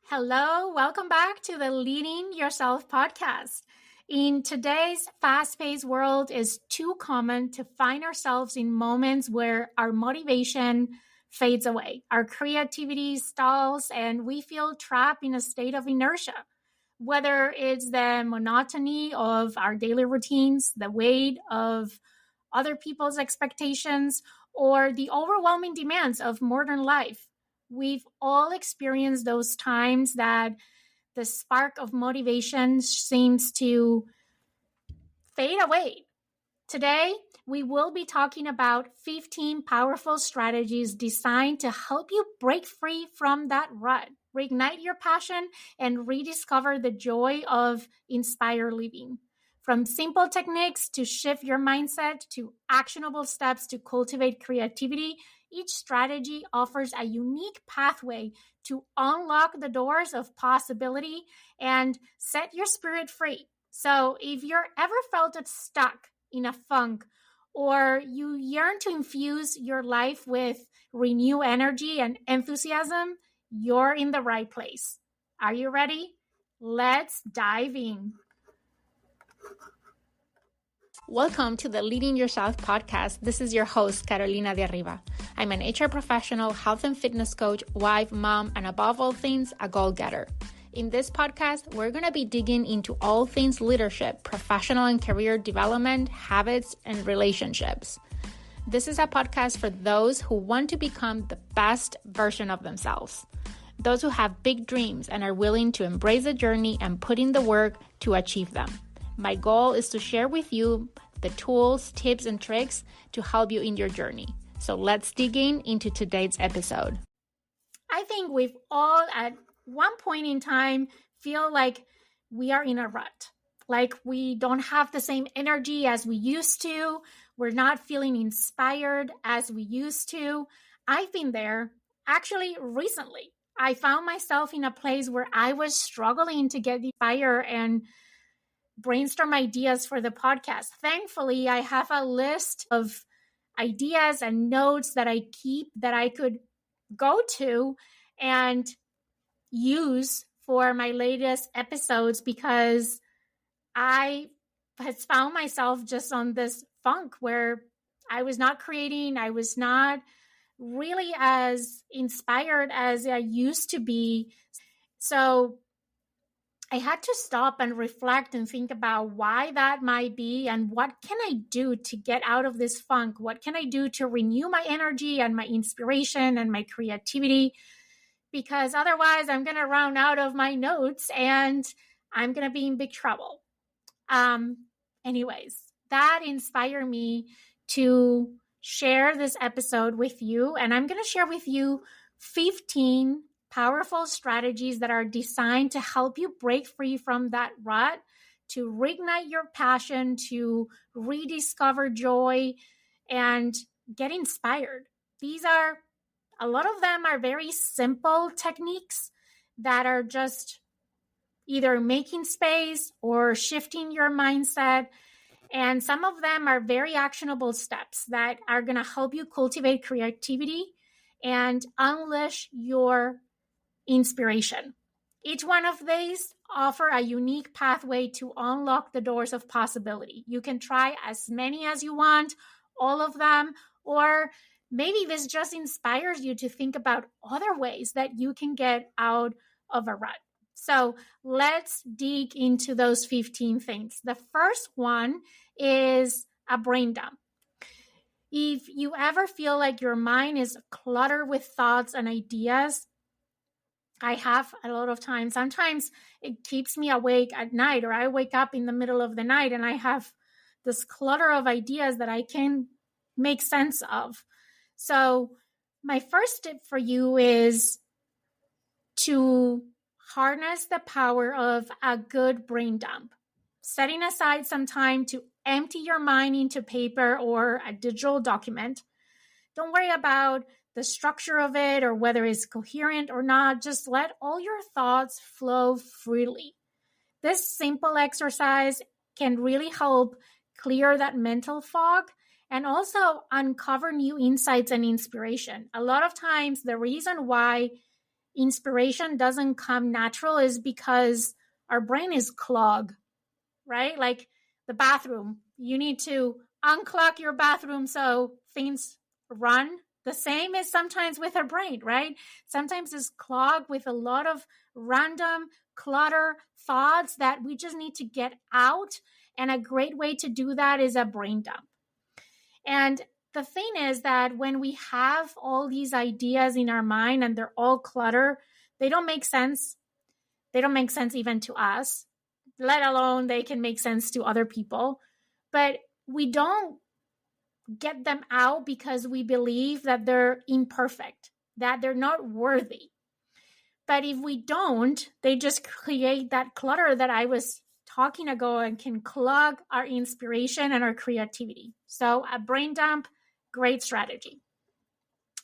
Hello, welcome back to the Leading Yourself podcast. In today's fast-paced world, it's too common to find ourselves in moments where our motivation fades away, our creativity stalls, and we feel trapped in a state of inertia. Whether it's the monotony of our daily routines, the weight of other people's expectations, or the overwhelming demands of modern life. We've all experienced those times that the spark of motivation seems to fade away. Today, we will be talking about 15 powerful strategies designed to help you break free from that rut, reignite your passion, and rediscover the joy of inspired living. From simple techniques to shift your mindset to actionable steps to cultivate creativity, each strategy offers a unique pathway to unlock the doors of possibility and set your spirit free. So if you're ever felt stuck in a funk or you yearn to infuse your life with renewed energy and enthusiasm, you're in the right place. Are you ready? Let's dive in. Welcome to the Leading Yourself podcast. This is your host, Carolina de Arriba. I'm an HR professional, health and fitness coach, wife, mom, and above all things, a goal-getter. In this podcast, we're going to be digging into all things leadership, professional and career development, habits, and relationships. This is a podcast for those who want to become the best version of themselves. Those who have big dreams and are willing to embrace the journey and put in the work to achieve them. My goal is to share with you the tools, tips, and tricks to help you in your journey. So let's dig into today's episode. I think we've all at one point in time feel like we are in a rut, like we don't have the same energy as we used to. We're not feeling inspired as we used to. I've been there. Actually, recently, I found myself in a place where I was struggling to get inspired and brainstorm ideas for the podcast. Thankfully, I have a list of ideas and notes that I keep that I could go to and use for my latest episodes because I has found myself just on this funk where I was not creating, I was not really as inspired as I used to be. So I had to stop and reflect and think about why that might be and what can I do to get out of this funk? What can I do to renew my energy and my inspiration and my creativity? Because otherwise I'm going to run out of my notes and I'm going to be in big trouble. Anyways, that inspired me to share this episode with you. And I'm going to share with you 15 powerful strategies that are designed to help you break free from that rut, to reignite your passion, to rediscover joy, and get inspired. A lot of them are very simple techniques that are just either making space or shifting your mindset. And some of them are very actionable steps that are going to help you cultivate creativity and unleash your inspiration. Each one of these offer a unique pathway to unlock the doors of possibility. You can try as many as you want, all of them, or maybe this just inspires you to think about other ways that you can get out of a rut. So let's dig into those 15 things. The first one is a brain dump. If you ever feel like your mind is cluttered with thoughts and ideas, I have a lot of times. Sometimes it keeps me awake at night, or I wake up in the middle of the night and I have this clutter of ideas that I can make sense of. So my first tip for you is to harness the power of a good brain dump. Setting aside some time to empty your mind into paper or a digital document. Don't worry about the structure of it or whether it's coherent or not. Just let all your thoughts flow freely. This simple exercise can really help clear that mental fog and also uncover new insights and inspiration. A lot of times, the reason why inspiration doesn't come natural is because our brain is clogged, right? Like the bathroom, you need to unclog your bathroom so things run. The same is sometimes with our brain, right? Sometimes it's clogged with a lot of random clutter thoughts that we just need to get out. And a great way to do that is a brain dump. And the thing is that when we have all these ideas in our mind and they're all clutter, they don't make sense. They don't make sense even to us, let alone they can make sense to other people. But we don't get them out because we believe that they're imperfect, that they're not worthy. But if we don't, they just create that clutter that I was talking ago and can clog our inspiration and our creativity. So a brain dump, great strategy.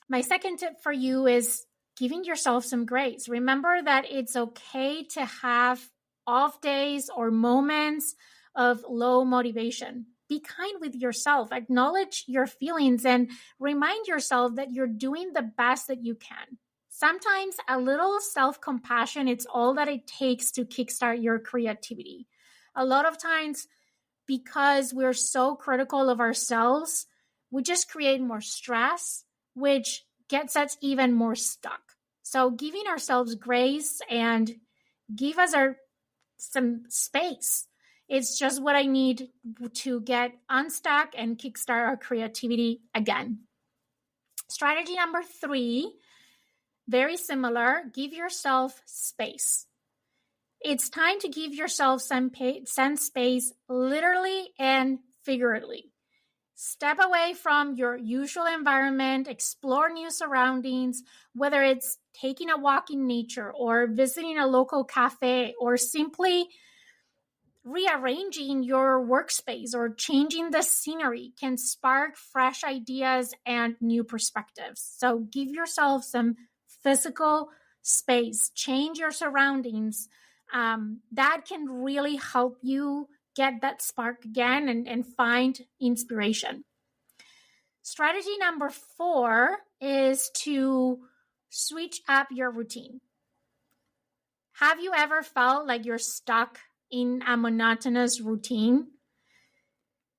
My second tip for you is giving yourself some grace. Remember that it's okay to have off days or moments of low motivation. Be kind with yourself, acknowledge your feelings, and remind yourself that you're doing the best that you can. Sometimes a little self-compassion, it's all that it takes to kickstart your creativity. A lot of times, because we're so critical of ourselves, we just create more stress, which gets us even more stuck. So giving ourselves grace and give us some space. It's just what I need to get unstuck and kickstart our creativity again. Strategy number 3, very similar, give yourself space. It's time to give yourself some space, literally and figuratively. Step away from your usual environment, explore new surroundings, whether it's taking a walk in nature or visiting a local cafe or simply rearranging your workspace or changing the scenery can spark fresh ideas and new perspectives. So give yourself some physical space, change your surroundings. That can really help you get that spark again and find inspiration. Strategy number 4 is to switch up your routine. Have you ever felt like you're stuck in a monotonous routine?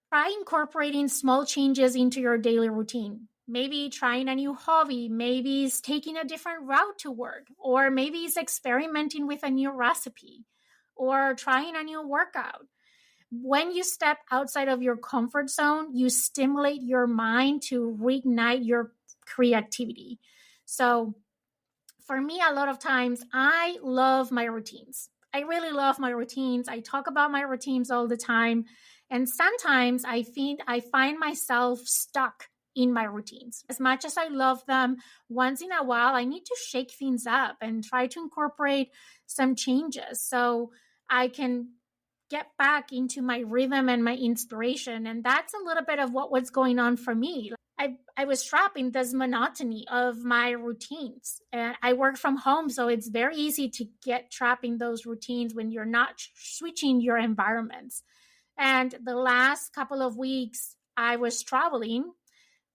Try incorporating small changes into your daily routine. Maybe trying a new hobby, maybe it's taking a different route to work, or maybe it's experimenting with a new recipe, or trying a new workout. When you step outside of your comfort zone, you stimulate your mind to reignite your creativity. So for me, a lot of times, I love my routines. I really love my routines. I talk about my routines all the time. And sometimes I find myself stuck in my routines. As much as I love them, once in a while, I need to shake things up and try to incorporate some changes so I can get back into my rhythm and my inspiration. And that's a little bit of what was going on for me. I was trapped in this monotony of my routines. And I work from home, so it's very easy to get trapped in those routines when you're not switching your environments. And the last couple of weeks, I was traveling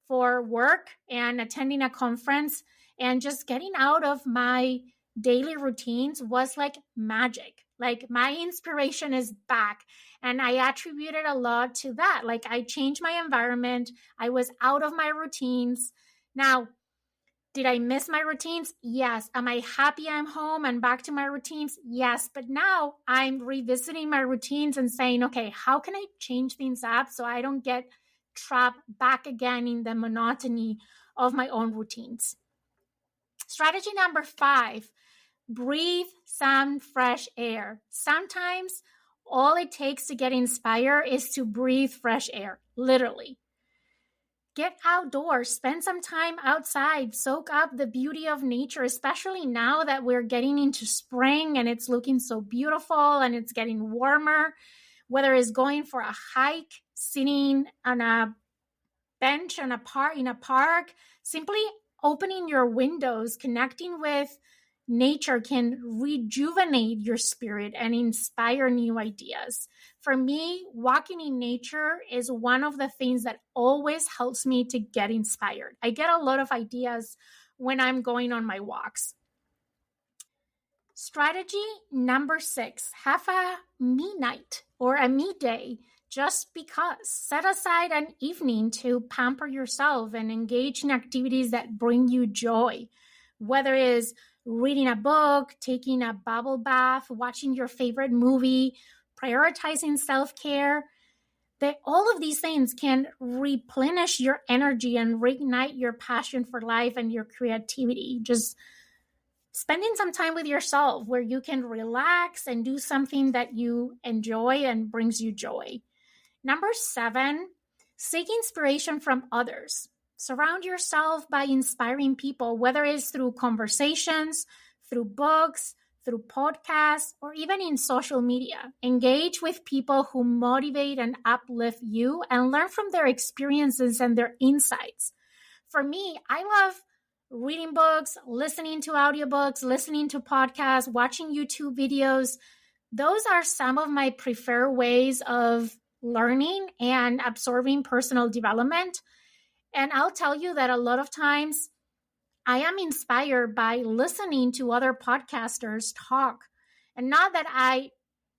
for work and attending a conference, and just getting out of my daily routines was like magic. Like my inspiration is back. And I attributed a lot to that. Like I changed my environment. I was out of my routines. Now, did I miss my routines? Yes. Am I happy I'm home and back to my routines? Yes. But now I'm revisiting my routines and saying, okay, how can I change things up so I don't get trapped back again in the monotony of my own routines? Strategy number 5, breathe some fresh air. Sometimes all it takes to get inspired is to breathe fresh air, literally. Get outdoors, spend some time outside, soak up the beauty of nature, especially now that we're getting into spring and it's looking so beautiful and it's getting warmer. Whether it's going for a hike, sitting on a bench in a park, simply opening your windows, connecting with nature can rejuvenate your spirit and inspire new ideas. For me, walking in nature is one of the things that always helps me to get inspired. I get a lot of ideas when I'm going on my walks. Strategy number 6, have a me night or a me day just because. Set aside an evening to pamper yourself and engage in activities that bring you joy, whether it is reading a book, taking a bubble bath, watching your favorite movie, prioritizing self-care. All of these things can replenish your energy and reignite your passion for life and your creativity. Just spending some time with yourself where you can relax and do something that you enjoy and brings you joy. Number 7, seek inspiration from others. Surround yourself by inspiring people, whether it's through conversations, through books, through podcasts, or even in social media. Engage with people who motivate and uplift you and learn from their experiences and their insights. For me, I love reading books, listening to audiobooks, listening to podcasts, watching YouTube videos. Those are some of my preferred ways of learning and absorbing personal development. And I'll tell you that a lot of times I am inspired by listening to other podcasters talk. And not that I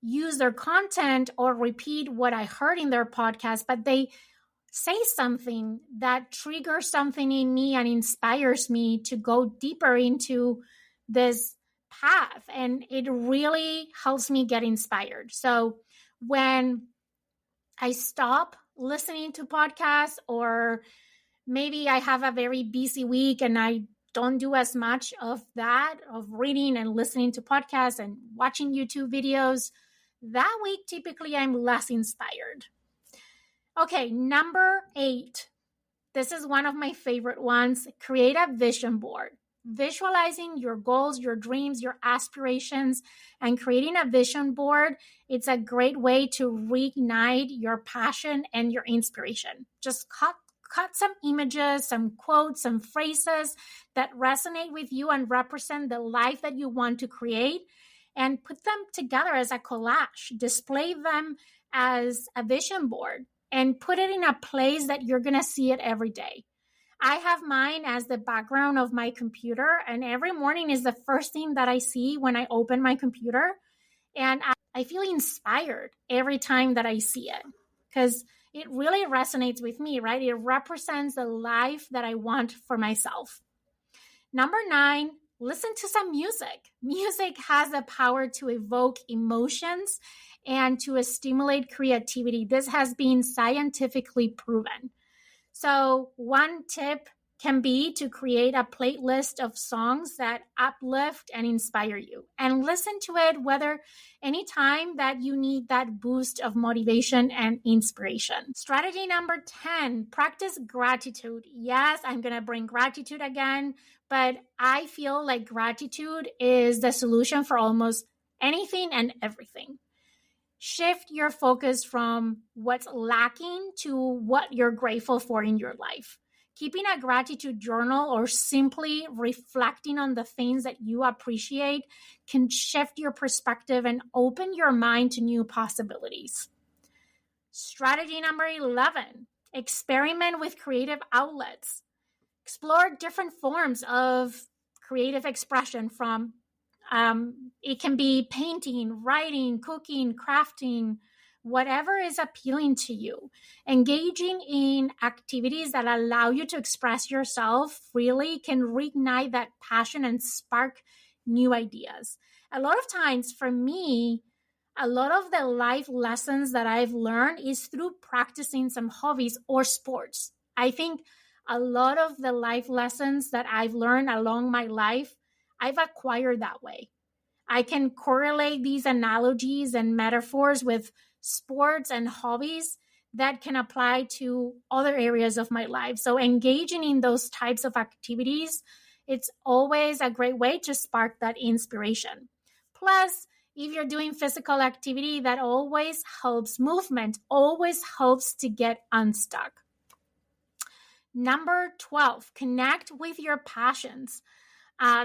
use their content or repeat what I heard in their podcast, but they say something that triggers something in me and inspires me to go deeper into this path. And it really helps me get inspired. So when I stop listening to podcasts, or maybe I have a very busy week and I don't do as much of that, of reading and listening to podcasts and watching YouTube videos, that week typically I'm less inspired. Okay, number 8. This is one of my favorite ones. Create a vision board. Visualizing your goals, your dreams, your aspirations, and creating a vision board, it's a great way to reignite your passion and your inspiration. Just cut some images, some quotes, some phrases that resonate with you and represent the life that you want to create, and put them together as a collage. Display them as a vision board and put it in a place that you're going to see it every day. I have mine as the background of my computer, and every morning is the first thing that I see when I open my computer. And I feel inspired every time that I see it because it really resonates with me, right? It represents the life that I want for myself. Number 9, listen to some music. Music has the power to evoke emotions and to stimulate creativity. This has been scientifically proven. So one tip can be to create a playlist of songs that uplift and inspire you, and listen to it whether anytime that you need that boost of motivation and inspiration. Strategy number 10, practice gratitude. Yes, I'm going to bring gratitude again, but I feel like gratitude is the solution for almost anything and everything. Shift your focus from what's lacking to what you're grateful for in your life. Keeping a gratitude journal or simply reflecting on the things that you appreciate can shift your perspective and open your mind to new possibilities. Strategy number 11, experiment with creative outlets. Explore different forms of creative expression from it can be painting, writing, cooking, crafting, whatever is appealing to you. Engaging in activities that allow you to express yourself freely can reignite that passion and spark new ideas. A lot of times for me, a lot of the life lessons that I've learned is through practicing some hobbies or sports. I think a lot of the life lessons that I've learned along my life, I've acquired that way. I can correlate these analogies and metaphors with sports and hobbies that can apply to other areas of my life. So engaging in those types of activities, it's always a great way to spark that inspiration. Plus, if you're doing physical activity, that always helps movement, always helps to get unstuck. Number 12, connect with your passions.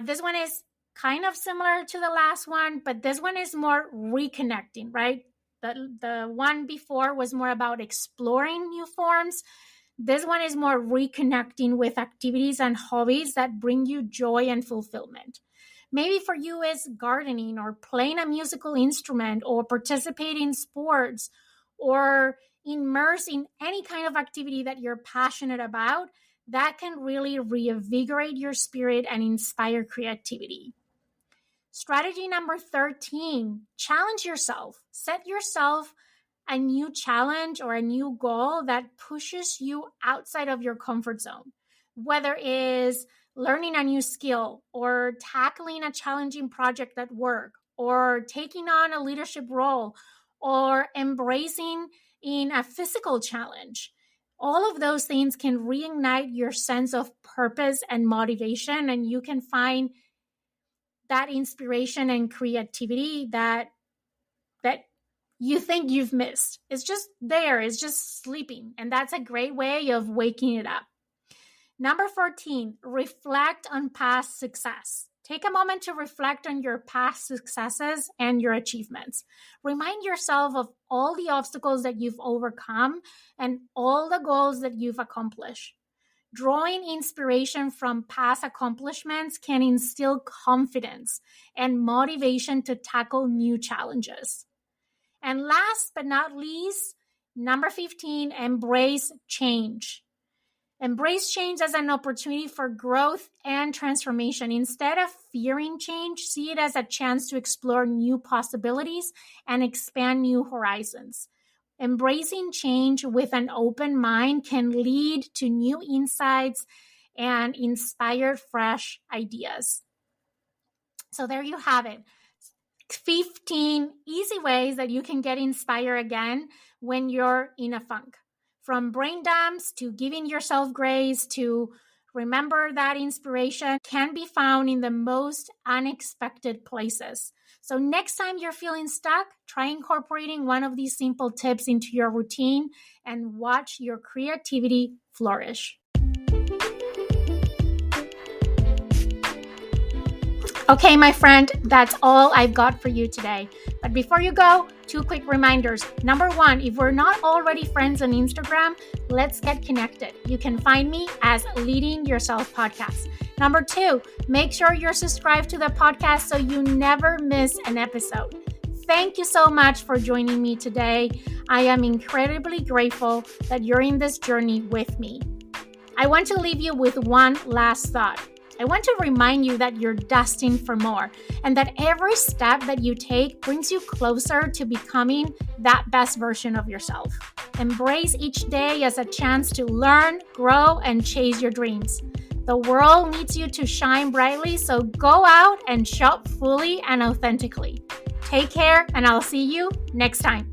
This one is kind of similar to the last one, but this one is more reconnecting, right? The one before was more about exploring new forms. This one is more reconnecting with activities and hobbies that bring you joy and fulfillment. Maybe for you it's gardening or playing a musical instrument or participating in sports or immerse in any kind of activity that you're passionate about that can really reinvigorate your spirit and inspire creativity. Strategy number 13, challenge yourself. Set yourself a new challenge or a new goal that pushes you outside of your comfort zone, whether it is learning a new skill or tackling a challenging project at work or taking on a leadership role or embracing in a physical challenge. All of those things can reignite your sense of purpose and motivation, and you can find that inspiration and creativity that you think you've missed. It's just there, it's just sleeping. And that's a great way of waking it up. Number 14, reflect on past success. Take a moment to reflect on your past successes and your achievements. Remind yourself of all the obstacles that you've overcome and all the goals that you've accomplished. Drawing inspiration from past accomplishments can instill confidence and motivation to tackle new challenges. And last but not least, number 15, embrace change. Embrace change as an opportunity for growth and transformation. Instead of fearing change, see it as a chance to explore new possibilities and expand new horizons. Embracing change with an open mind can lead to new insights and inspire fresh ideas. So there you have it. 15 easy ways that you can get inspired again when you're in a funk. From brain dumps to giving yourself grace to remember that inspiration can be found in the most unexpected places. So next time you're feeling stuck, try incorporating one of these simple tips into your routine and watch your creativity flourish. Okay, my friend, that's all I've got for you today. But before you go, 2 quick reminders. Number 1, if we're not already friends on Instagram, let's get connected. You can find me as Leading Yourself Podcast. Number 2, make sure you're subscribed to the podcast so you never miss an episode. Thank you so much for joining me today. I am incredibly grateful that you're in this journey with me. I want to leave you with one last thought. I want to remind you that you're destined for more and that every step that you take brings you closer to becoming that best version of yourself. Embrace each day as a chance to learn, grow, and chase your dreams. The world needs you to shine brightly, so go out and show up fully and authentically. Take care, and I'll see you next time.